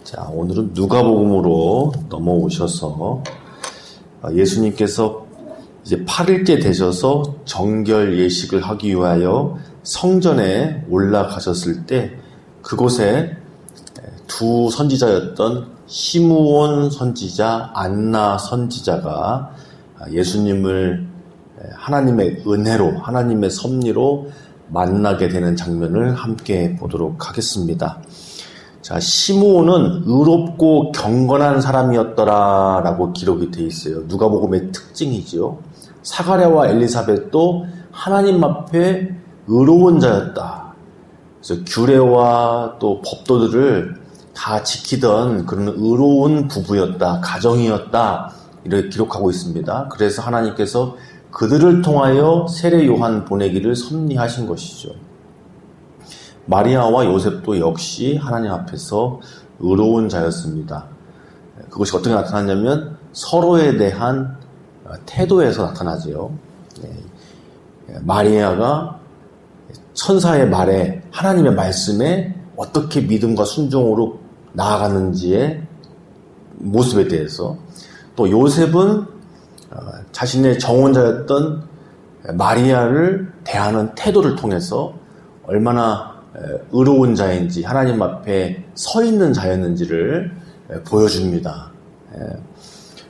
자, 오늘은 누가복음으로 넘어오셔서 예수님께서 이제 8일째 되셔서 정결 예식을 하기 위하여 성전에 올라가셨을 때 그곳에 두 선지자였던 시므온 선지자, 안나 선지자가 예수님을 하나님의 은혜로, 하나님의 섭리로 만나게 되는 장면을 함께 보도록 하겠습니다. 자, 시므온은 의롭고 경건한 사람이었더라라고 기록이 되어 있어요. 누가복음의 특징이죠. 사가랴와 엘리사벳도 하나님 앞에 의로운 자였다. 그래서 규례와 또 법도들을 다 지키던 그런 의로운 부부였다, 가정이었다, 이렇게 기록하고 있습니다. 그래서 하나님께서 그들을 통하여 세례 요한 보내기를 섭리하신 것이죠. 마리아와 요셉도 역시 하나님 앞에서 의로운 자였습니다. 그것이 어떻게 나타났냐면 서로에 대한 태도에서 나타나죠. 마리아가 천사의 말에, 하나님의 말씀에 어떻게 믿음과 순종으로 나아가는지의 모습에 대해서, 또 요셉은 자신의 정혼자였던 마리아를 대하는 태도를 통해서 얼마나 의로운 자인지, 하나님 앞에 서 있는 자였는지를 보여줍니다.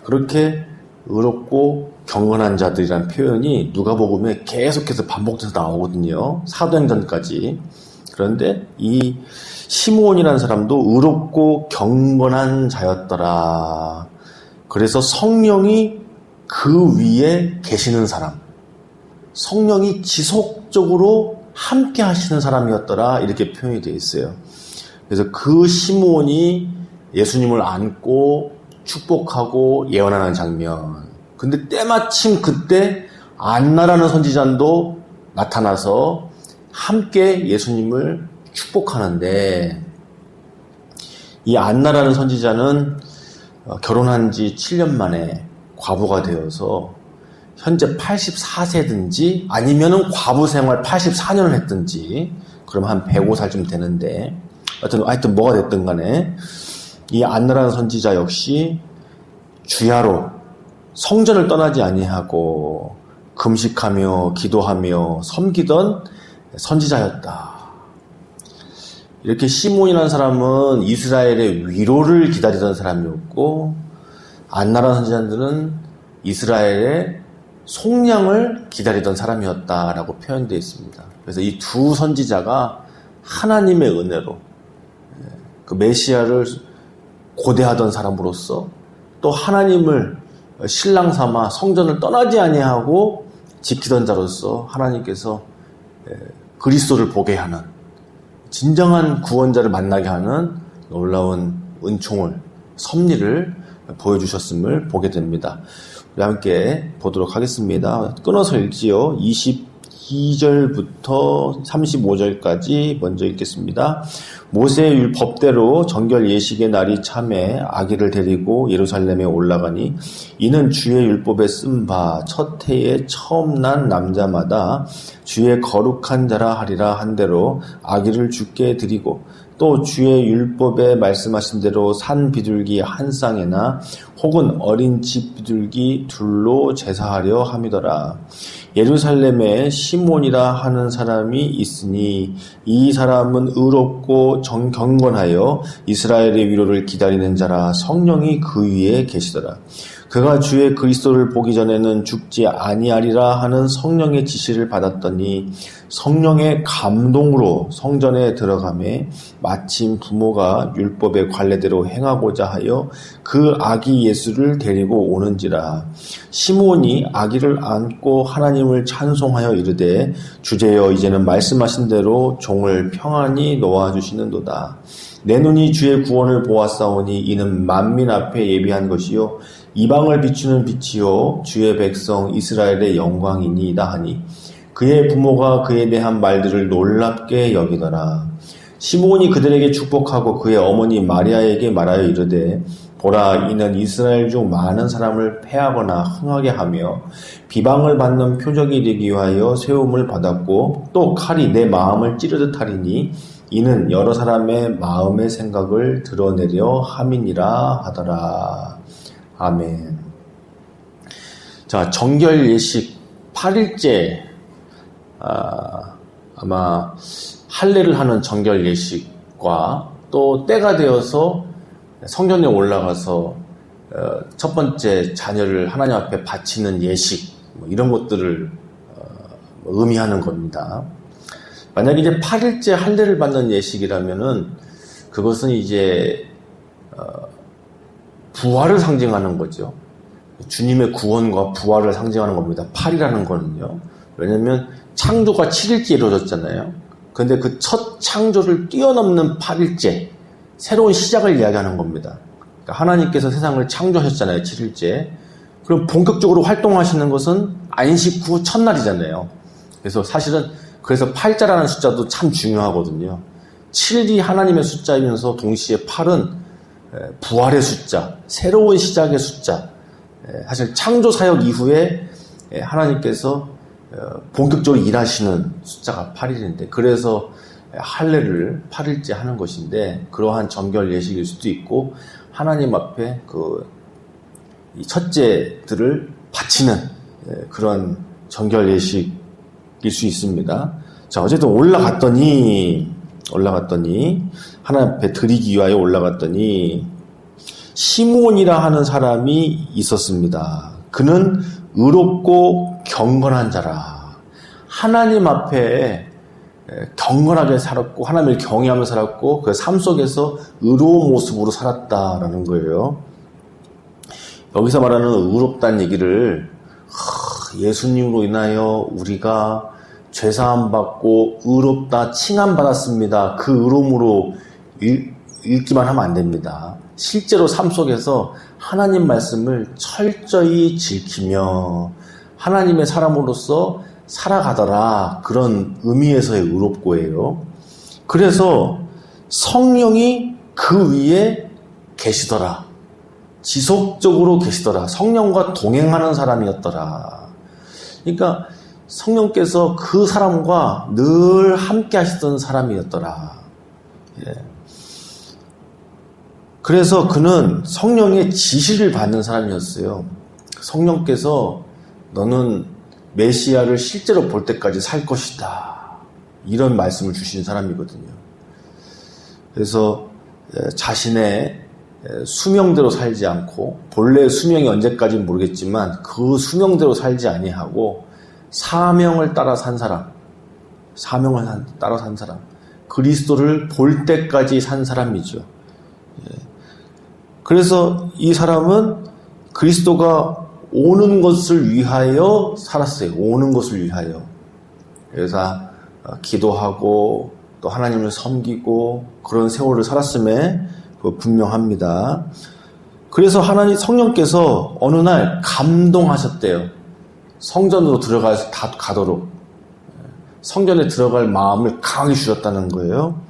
그렇게 의롭고 경건한 자들이라는 표현이 누가복음에 계속해서 반복돼서 나오거든요. 사도행전까지. 그런데 이 시므온이라는 사람도 의롭고 경건한 자였더라. 그래서 성령이 그 위에 계시는 사람, 성령이 지속적으로 함께 하시는 사람이었더라, 이렇게 표현이 되어 있어요. 그래서 그 시므온이 예수님을 안고 축복하고 예언하는 장면. 근데 때마침 그때 안나라는 선지자도 나타나서 함께 예수님을 축복하는데, 이 안나라는 선지자는 결혼한 지 7년 만에 과부가 되어서 현재 84세든지 아니면은 과부 생활 84년을 했든지, 그럼 한 105살쯤 되는데, 하여튼 뭐가 됐든 간에 이 안나라는 선지자 역시 주야로 성전을 떠나지 아니하고 금식하며 기도하며 섬기던 선지자였다. 이렇게 시므온이라는 사람은 이스라엘의 위로를 기다리던 사람이었고, 안나라는 선지자들은 이스라엘의 속량을 기다리던 사람이었다라고 표현되어 있습니다. 그래서 이 두 선지자가 하나님의 은혜로 그 메시아를 고대하던 사람으로서, 또 하나님을 신랑 삼아 성전을 떠나지 아니하고 지키던 자로서 하나님께서 그리스도를 보게 하는, 진정한 구원자를 만나게 하는 놀라운 은총을, 섭리를 보여주셨음을 보게 됩니다. 우리 함께 보도록 하겠습니다. 끊어서 읽지요. 22절부터 35절까지 먼저 읽겠습니다. 모세의 율법대로 정결 예식의 날이 참에 아기를 데리고 예루살렘에 올라가니, 이는 주의 율법에 쓴 바 첫 해에 처음 난 남자마다 주의 거룩한 자라 하리라 한 대로 아기를 주께 드리고, 또 주의 율법에 말씀하신 대로 산 비둘기 한 쌍이나 혹은 어린 집 비둘기 둘로 제사하려 함이더라. 예루살렘에 시므온이라 하는 사람이 있으니 이 사람은 의롭고 경건하여 이스라엘의 위로를 기다리는 자라. 성령이 그 위에 계시더라. 그가 주의 그리스도를 보기 전에는 죽지 아니하리라 하는 성령의 지시를 받았더니 성령의 감동으로 성전에 들어가매 마침 부모가 율법의 관례대로 행하고자 하여 그 아기 예수를 데리고 오는지라. 시므온이 아기를 안고 하나님을 찬송하여 이르되, 주제여 이제는 말씀하신 대로 종을 평안히 놓아주시는도다. 내 눈이 주의 구원을 보았사오니 이는 만민 앞에 예비한 것이요 이방을 비추는 빛이요 주의 백성 이스라엘의 영광이니이다 하니, 그의 부모가 그에 대한 말들을 놀랍게 여기더라. 시므온이 그들에게 축복하고 그의 어머니 마리아에게 말하여 이르되, 보라, 이는 이스라엘 중 많은 사람을 패하거나 흥하게 하며 비방을 받는 표적이 되기 위하여 세움을 받았고, 또 칼이 내 마음을 찌르듯 하리니 이는 여러 사람의 마음의 생각을 드러내려 함이니라 하더라. 아멘. 자, 정결 예식 8일째, 아마 할례를 하는 정결 예식과 또 때가 되어서 성전에 올라가서 첫 번째 자녀를 하나님 앞에 바치는 예식, 이런 것들을 의미하는 겁니다. 만약에 이제 8일째 할례를 받는 예식이라면은 그것은 이제 부활을 상징하는 거죠. 주님의 구원과 부활을 상징하는 겁니다. 8이라는 거는요. 왜냐하면 창조가 7일째 이루어졌잖아요. 그런데 그 첫 창조를 뛰어넘는 8일째, 새로운 시작을 이야기하는 겁니다. 그러니까 하나님께서 세상을 창조하셨잖아요. 7일째. 그럼 본격적으로 활동하시는 것은 안식 후 첫날이잖아요. 그래서 사실은 그래서 8자라는 숫자도 참 중요하거든요. 7일이 하나님의 숫자이면서 동시에 8은 부활의 숫자, 새로운 시작의 숫자. 사실 창조 사역 이후에 하나님께서 본격적으로 일하시는 숫자가 8일인데, 그래서 할례를 8일째 하는 것인데, 그러한 정결 예식일 수도 있고 하나님 앞에 이 첫째들을 바치는 그런 정결 예식일 수 있습니다. 자, 어쨌든 올라갔더니 하나님 앞에 드리기 위하여 올라갔더니 시므온이라 하는 사람이 있었습니다. 그는 의롭고 경건한 자라. 하나님 앞에 경건하게 살았고 하나님을 경외하며 살았고 그 삶 속에서 의로운 모습으로 살았다라는 거예요. 여기서 말하는 의롭다는 얘기를 예수님으로 인하여 우리가 죄사함 받고 의롭다 칭함 받았습니다. 그 의로움으로 읽기만 하면 안 됩니다. 실제로 삶 속에서 하나님 말씀을 철저히 지키며 하나님의 사람으로서 살아가더라. 그런 의미에서의 의롭고예요. 그래서 성령이 그 위에 계시더라. 지속적으로 계시더라. 성령과 동행하는 사람이었더라. 그러니까 성령께서 그 사람과 늘 함께 하시던 사람이었더라. 예. 그래서 그는 성령의 지시를 받는 사람이었어요. 성령께서 너는 메시아를 실제로 볼 때까지 살 것이다. 이런 말씀을 주신 사람이거든요. 그래서 자신의 수명대로 살지 않고, 본래의 수명이 언제까지는 모르겠지만 그 수명대로 살지 아니하고 사명을 따라 산 사람, 따라 산 사람, 그리스도를 볼 때까지 산 사람이죠. 그래서 이 사람은 그리스도가 오는 것을 위하여 살았어요. 오는 것을 위하여. 그래서 기도하고 또 하나님을 섬기고 그런 세월을 살았음에 분명합니다. 그래서 성령께서 어느 날 감동하셨대요. 성전으로 가도록. 성전에 들어갈 마음을 강하게 주셨다는 거예요.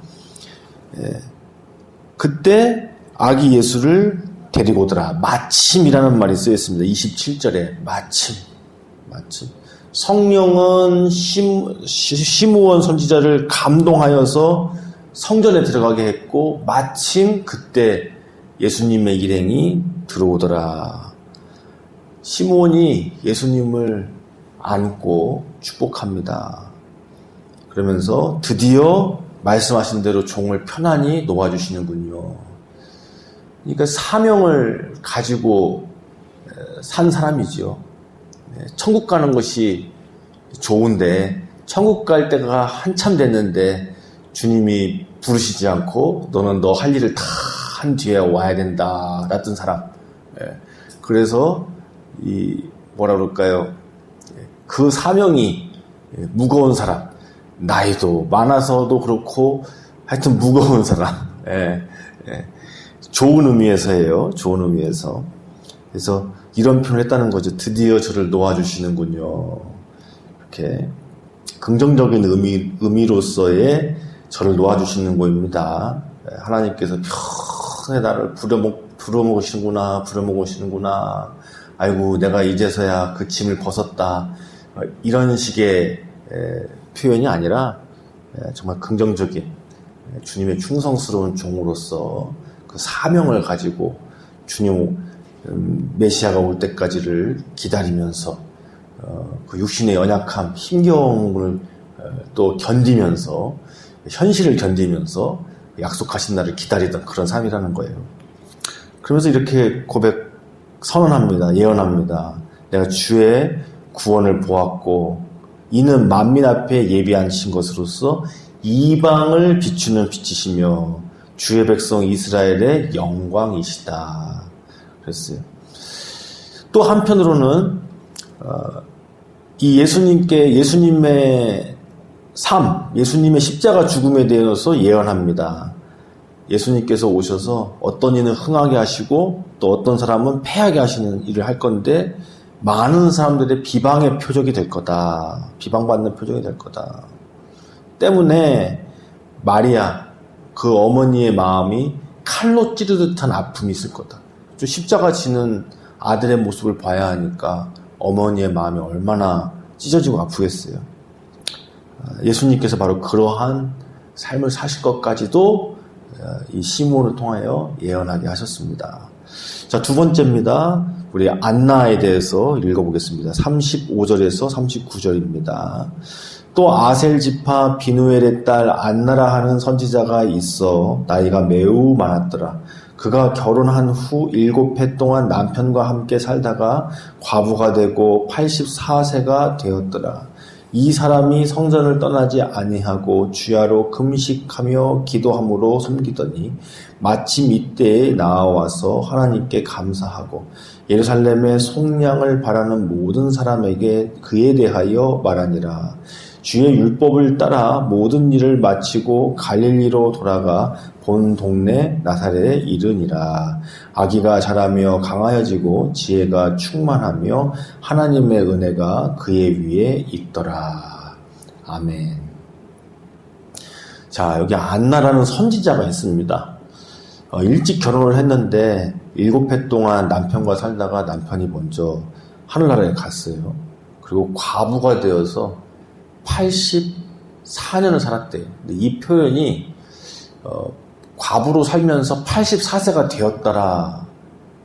그때 아기 예수를 데리고 오더라. 마침이라는 말이 쓰여 있습니다. 27절에 마침. 성령은 시므온 선지자를 감동하여서 성전에 들어가게 했고 마침 그때 예수님의 일행이 들어오더라. 시므온이 예수님을 안고 축복합니다. 그러면서 드디어 말씀하신 대로 종을 편안히 놓아주시는군요. 그러니까 사명을 가지고 산 사람이죠. 천국 가는 것이 좋은데 천국 갈 때가 한참 됐는데 주님이 부르시지 않고 너는 너 할 일을 다 한 뒤에 와야 된다 라던 사람. 그래서 뭐라 그럴까요? 그 사명이 무거운 사람, 나이도 많아서도 그렇고 하여튼 무거운 사람. 좋은 의미에서예요. 좋은 의미에서. 그래서 이런 표현을 했다는 거죠. 드디어 저를 놓아주시는군요. 이렇게 긍정적인 의미로서의 저를 놓아주시는 거입니다. 하나님께서 평생 나를 부려먹으시는구나. 아이고 내가 이제서야 그 짐을 벗었다. 이런 식의 표현이 아니라 정말 긍정적인 주님의 충성스러운 종으로서 그 사명을 가지고 주님 메시아가 올 때까지를 기다리면서 그 육신의 연약함, 힘겨움을 또 견디면서 현실을 견디면서 약속하신 날을 기다리던 그런 삶이라는 거예요. 그러면서 이렇게 선언합니다. 예언합니다. 내가 주의 구원을 보았고 이는 만민 앞에 예비하신 것으로서 이방을 비추는 빛이시며 주의 백성 이스라엘의 영광이시다. 그랬어요. 또 한편으로는 이 예수님의 삶, 예수님의 십자가 죽음에 대해서 예언합니다. 예수님께서 오셔서 어떤 이는 흥하게 하시고 또 어떤 사람은 패하게 하시는 일을 할 건데 많은 사람들의 비방의 표적이 될 거다. 비방받는 표적이 될 거다. 때문에 마리아, 그 어머니의 마음이 칼로 찌르듯한 아픔이 있을 거다. 십자가 지는 아들의 모습을 봐야 하니까 어머니의 마음이 얼마나 찢어지고 아프겠어요. 예수님께서 바로 그러한 삶을 사실 것까지도 이 시므온을 통하여 예언하게 하셨습니다. 자, 두 번째입니다. 우리 안나에 대해서 읽어보겠습니다. 35절에서 39절입니다. 또 아셀 지파 비누엘의 딸 안나라 하는 선지자가 있어 나이가 매우 많았더라. 그가 결혼한 후 7해 동안 남편과 함께 살다가 과부가 되고 84세가 되었더라. 이 사람이 성전을 떠나지 아니하고 주야로 금식하며 기도함으로 섬기더니 마침 이때에 나와서 하나님께 감사하고 예루살렘의 속량을 바라는 모든 사람에게 그에 대하여 말하니라. 주의 율법을 따라 모든 일을 마치고 갈릴리로 돌아가 본 동네 나사렛에 이르니라. 아기가 자라며 강하여지고 지혜가 충만하며 하나님의 은혜가 그의 위에 있더라. 아멘. 자, 여기 안나라는 선지자가 있습니다. 일찍 결혼을 했는데 7해 동안 남편과 살다가 남편이 먼저 하늘나라에 갔어요. 그리고 과부가 되어서 84년을 살았대요. 근데 이 표현이 과부로 살면서 84세가 되었더라,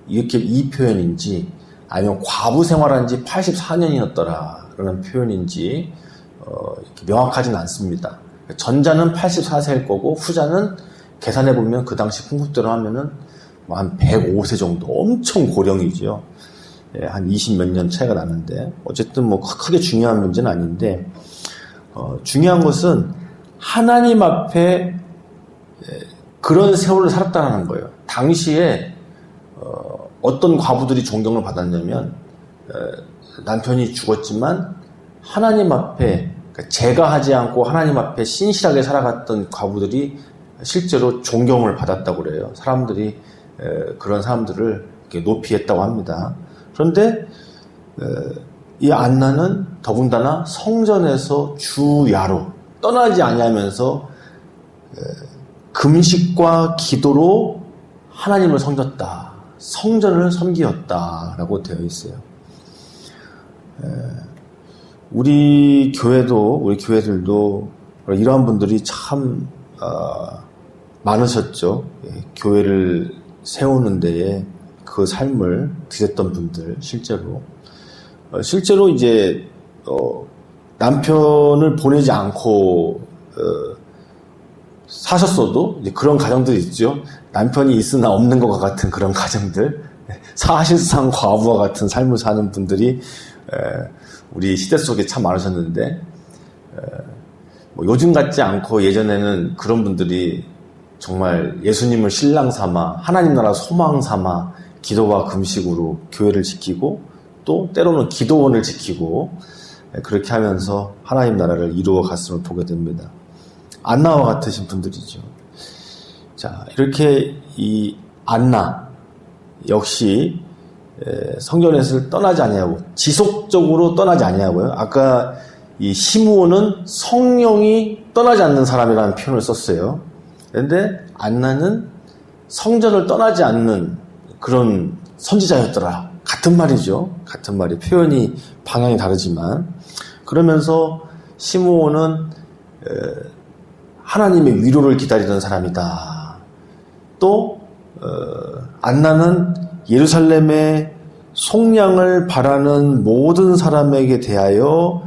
이렇게 이 표현인지 아니면 과부 생활한 지 84년이었더라 라는 표현인지 이렇게 명확하지는 않습니다. 전자는 84세일 거고 후자는 계산해보면 그 당시 풍습대로 하면은 한 105세 정도, 엄청 고령이죠. 한 20몇 년 차이가 나는데 어쨌든 뭐 크게 중요한 문제는 아닌데 중요한 것은 하나님 앞에 그런 세월을 살았다는 거예요. 당시에 어떤 과부들이 존경을 받았냐면 남편이 죽었지만 하나님 앞에, 그러니까 제가 하지 않고 하나님 앞에 신실하게 살아갔던 과부들이 실제로 존경을 받았다고 그래요. 사람들이 그런 사람들을 이렇게 높이 했다고 합니다. 그런데 이 안나는 더군다나 성전에서 주야로 떠나지 아니하면서 금식과 기도로 하나님을 섬겼다. 성전을 섬기었다라고 되어 있어요. 우리 교회들도 이러한 분들이 참 많으셨죠. 교회를 세우는 데에 그 삶을 드렸던 분들, 실제로 이제 남편을 보내지 않고 사셨어도 이제 그런 가정들이 있죠. 남편이 있으나 없는 것과 같은 그런 가정들, 사실상 과부와 같은 삶을 사는 분들이 우리 시대 속에 참 많으셨는데, 뭐 요즘 같지 않고 예전에는 그런 분들이 정말 예수님을 신랑 삼아 하나님 나라 소망 삼아 기도와 금식으로 교회를 지키고 또 때로는 기도원을 지키고 그렇게 하면서 하나님 나라를 이루어 갔음을 보게 됩니다. 안나와 같으신 분들이죠. 자, 이렇게 이 안나 역시 성전에서 떠나지 아니하고 지속적으로 떠나지 아니하고요. 아까 이 시므온은 성령이 떠나지 않는 사람이라는 표현을 썼어요. 그런데 안나는 성전을 떠나지 않는 그런 선지자였더라. 같은 말이죠. 같은 말이, 표현이 방향이 다르지만. 그러면서 시므온은 하나님의 위로를 기다리던 사람이다. 또 안나는 예루살렘의 속량을 바라는 모든 사람에게 대하여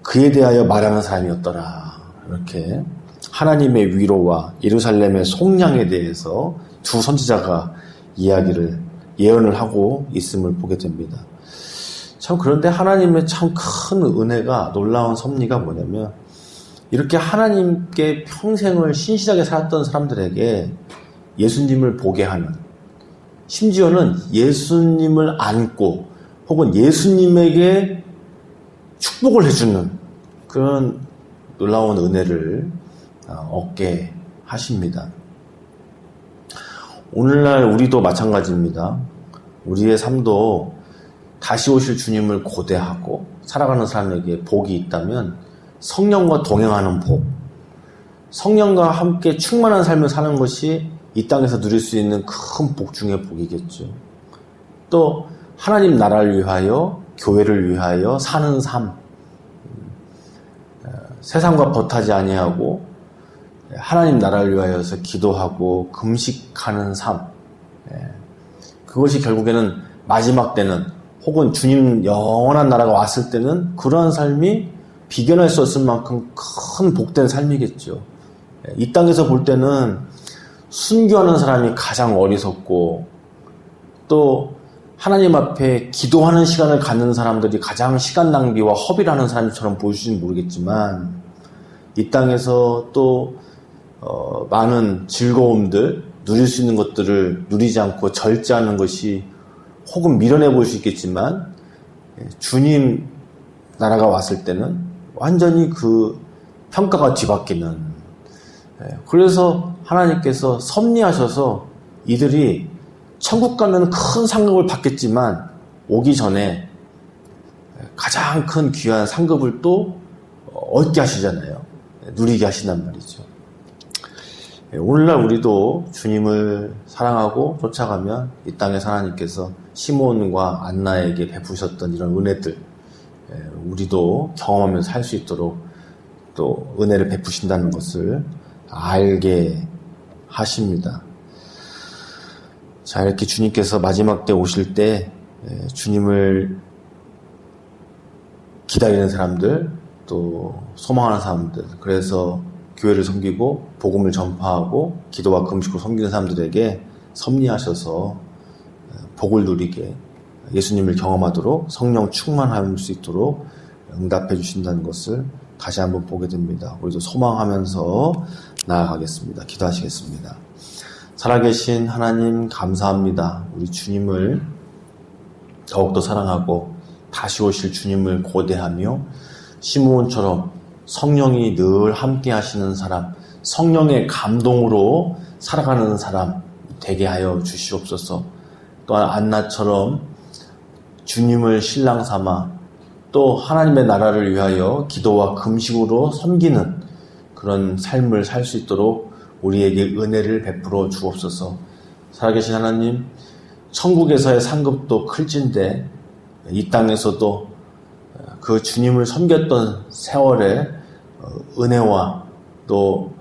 그에 대하여 말하는 사람이었더라. 이렇게 하나님의 위로와 예루살렘의 속량에 대해서 두 선지자가 예언을 하고 있음을 보게 됩니다. 참 그런데 하나님의 참 큰 은혜가 놀라운 섭리가 뭐냐면 이렇게 하나님께 평생을 신실하게 살았던 사람들에게 예수님을 보게 하는, 심지어는 예수님을 안고 혹은 예수님에게 축복을 해주는 그런 놀라운 은혜를 얻게 하십니다. 오늘날 우리도 마찬가지입니다. 우리의 삶도 다시 오실 주님을 고대하고 살아가는 사람에게 복이 있다면 성령과 동행하는 복, 성령과 함께 충만한 삶을 사는 것이 이 땅에서 누릴 수 있는 큰 복 중의 복이겠죠. 또 하나님 나라를 위하여, 교회를 위하여 사는 삶, 세상과 벗하지 아니하고 하나님 나라를 위하여서 기도하고 금식하는 삶, 그것이 결국에는 마지막 때는 혹은 주님 영원한 나라가 왔을 때는 그러한 삶이 비견할 수 없을 만큼 큰 복된 삶이겠죠. 이 땅에서 볼 때는 순교하는 사람이 가장 어리석고 또 하나님 앞에 기도하는 시간을 갖는 사람들이 가장 시간 낭비와 허비라는 사람처럼 보일지는 모르겠지만 이 땅에서 또 많은 즐거움들, 누릴 수 있는 것들을 누리지 않고 절제하는 것이 혹은 밀어내 볼 수 있겠지만 주님 나라가 왔을 때는 완전히 그 평가가 뒤바뀌는, 그래서 하나님께서 섭리하셔서 이들이 천국 가면 큰 상급을 받겠지만 오기 전에 가장 큰 귀한 상급을 또 얻게 하시잖아요. 누리게 하신단 말이죠. 오늘날 우리도 주님을 사랑하고 쫓아가면 이 땅에서 하나님께서 시몬과 안나에게 베푸셨던 이런 은혜들 우리도 경험하면서 살 수 있도록 또 은혜를 베푸신다는 것을 알게 하십니다. 자, 이렇게 주님께서 마지막 때 오실 때 주님을 기다리는 사람들, 또 소망하는 사람들, 그래서 교회를 섬기고 복음을 전파하고 기도와 금식으로 섬기는 사람들에게 섭리하셔서 복을 누리게, 예수님을 경험하도록 성령 충만할 수 있도록 응답해 주신다는 것을 다시 한번 보게 됩니다. 우리도 소망하면서 나아가겠습니다. 기도하시겠습니다. 살아계신 하나님 감사합니다. 우리 주님을 더욱더 사랑하고 다시 오실 주님을 고대하며 시므온처럼 성령이 늘 함께 하시는 사람, 성령의 감동으로 살아가는 사람 되게 하여 주시옵소서. 또한 안나처럼 주님을 신랑 삼아 또 하나님의 나라를 위하여 기도와 금식으로 섬기는 그런 삶을 살 수 있도록 우리에게 은혜를 베풀어 주옵소서. 살아계신 하나님, 천국에서의 상급도 클진데 이 땅에서도 그 주님을 섬겼던 세월에 은혜와 또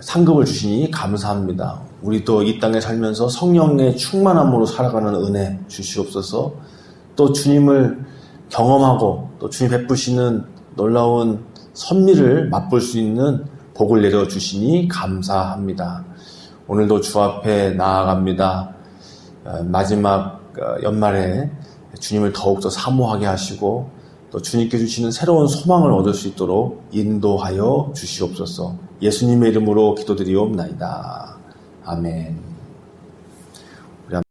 상급을 주시니 감사합니다. 우리도 이 땅에 살면서 성령의 충만함으로 살아가는 은혜 주시옵소서. 또 주님을 경험하고 또 주님 베푸시는 놀라운 섭리를 맛볼 수 있는 복을 내려주시니 감사합니다. 오늘도 주 앞에 나아갑니다. 마지막 연말에 주님을 더욱더 사모하게 하시고 또 주님께 주시는 새로운 소망을 얻을 수 있도록 인도하여 주시옵소서. 예수님의 이름으로 기도드리옵나이다. 아멘.